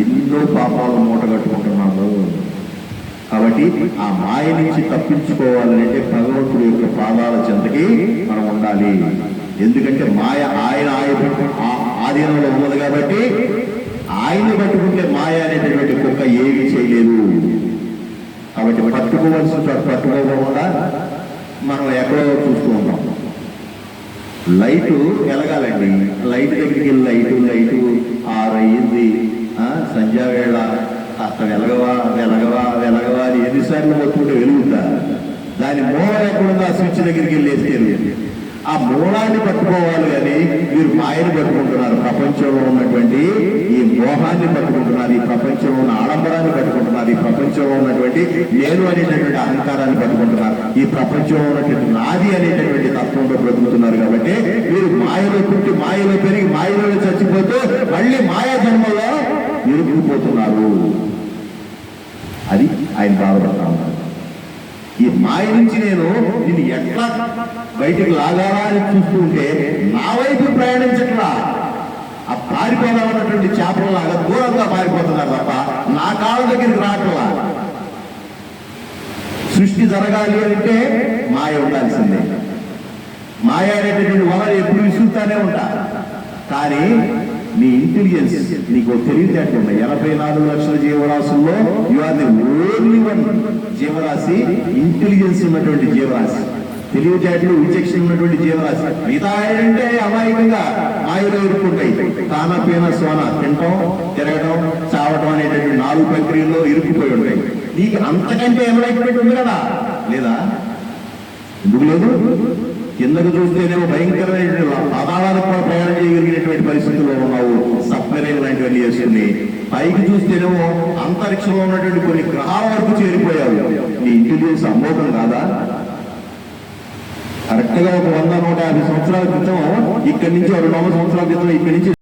ఎన్నో పాపాలు మూట కట్టుకుంటున్నాము. కాబట్టి ఆ మాయ నుంచి తప్పించుకోవాలంటే భగవంతుడి యొక్క పాదాల చెంతకి మనం ఉండాలి. ఎందుకంటే మాయ ఆయన ఆధీనంలో ఉన్నది కాబట్టి ఆయన్ని పట్టుకుంటే మాయ అనేటటువంటి కుక్క ఏమీ చేయలేదు. కాబట్టి పట్టుకోవాల్సిన చోట పట్టుకోకుండా మనం ఎక్కడో చూస్తూ ఉంటాం. లైటు వెలగాలండి, లైట్ దగ్గరికి వెళ్ళి లైటు 6 అయ్యింది, సంధ్యావేళ కాస్త వెలగవా అని ఎన్నిసార్లు మొత్తుకుంటే వెలుగుతా. దాని మూలం ఎక్కడుందో ఆ స్విచ్ దగ్గరికి వెళ్ళేస్తే ఆ మూలాన్ని పట్టుకోవాలి. కానీ మీరు మాయని పట్టుకుంటున్నారు, ప్రపంచంలో ఉన్నటువంటి ఈ మోహాన్ని పట్టుకుంటున్నారు, ఈ ప్రపంచంలో ఉన్న ఆడంబరాన్ని పట్టుకుంటున్నారు, ఈ ప్రపంచంలో ఉన్నటువంటి నేను అనేటటువంటి అహంకారాన్ని పట్టుకుంటున్నారు, ఈ ప్రపంచంలో ఉన్నటువంటి నాది అనేటటువంటి తత్వంలో బ్రతుకుతున్నారు. కాబట్టి మీరు మాయలో పుట్టి మాయలో పెరిగి మాయలో చచ్చిపోతూ మళ్ళీ మాయా జన్మలో ఇరుక్కుపోతున్నారు. అది ఆయన బాధపడతా ఉన్నారు. ఈ మాయ నుంచి నేను దీన్ని ఎట్లా బయటికి లాగాలా అని చూస్తూ ఉంటే నా వైపు ప్రయాణించట్లా, ఆ పారిపోదామన్నటువంటి చేపలలాగా దూరంగా పారిపోతున్నారు తప్ప నా కాళ్ళ దగ్గరికి రావట్లా. సృష్టి జరగాలి అంటే మాయ ఉండాల్సిందే. మాయ అనేటటువంటి వలన ఎప్పుడు విసుగుతానే ఉంటా. కానీ నీ ఇంటెలిజెన్స్, నీకు తెలివితేటలు ఉన్నాయి. 84 లక్షల జీవరాశుల్లో you are the only one జీవరాశి, ఇంటెలిజెన్స్ ఉన్నటువంటి జీవరాశి, తెలివితేటలు విచక్షణ ఉన్నటువంటి జీవరాశి. మిగతా అంటే అమాయకంగా మాయలో ఇరుక్కుంటాయి. తానపైన సోన తినటం, తిరగడం, చావటం అనేటటువంటి 4 ప్రక్రియల్లో ఇరుక్కుపోయి ఉంటాయి. నీకు అంతకంటే ఎన్లైట్మెంట్ ఉంది కదా, లేదా? ఎందుకు లేదు? కిందకు చూస్తేనేమో భయంకరమైన పాతాళాలకు కూడా ప్రయాణం చేయగలిగినటువంటి పరిస్థితుల్లో ఉన్నావు, సబ్మెరైన్ లాంటివన్నీ చేసుకుని. పైకి చూస్తేనేమో అంతరిక్షంలో ఉన్నటువంటి కొన్ని గ్రహాల వరకు చేరిపోయావు. నీ ఇంటెలిజెన్స్ అమోఘం కాదా? కరెక్ట్ గా ఒక 100-150 సంవత్సరాల క్రితం ఇక్కడి నుంచి 200 సంవత్సరాల క్రితం ఇక్కడి నుంచి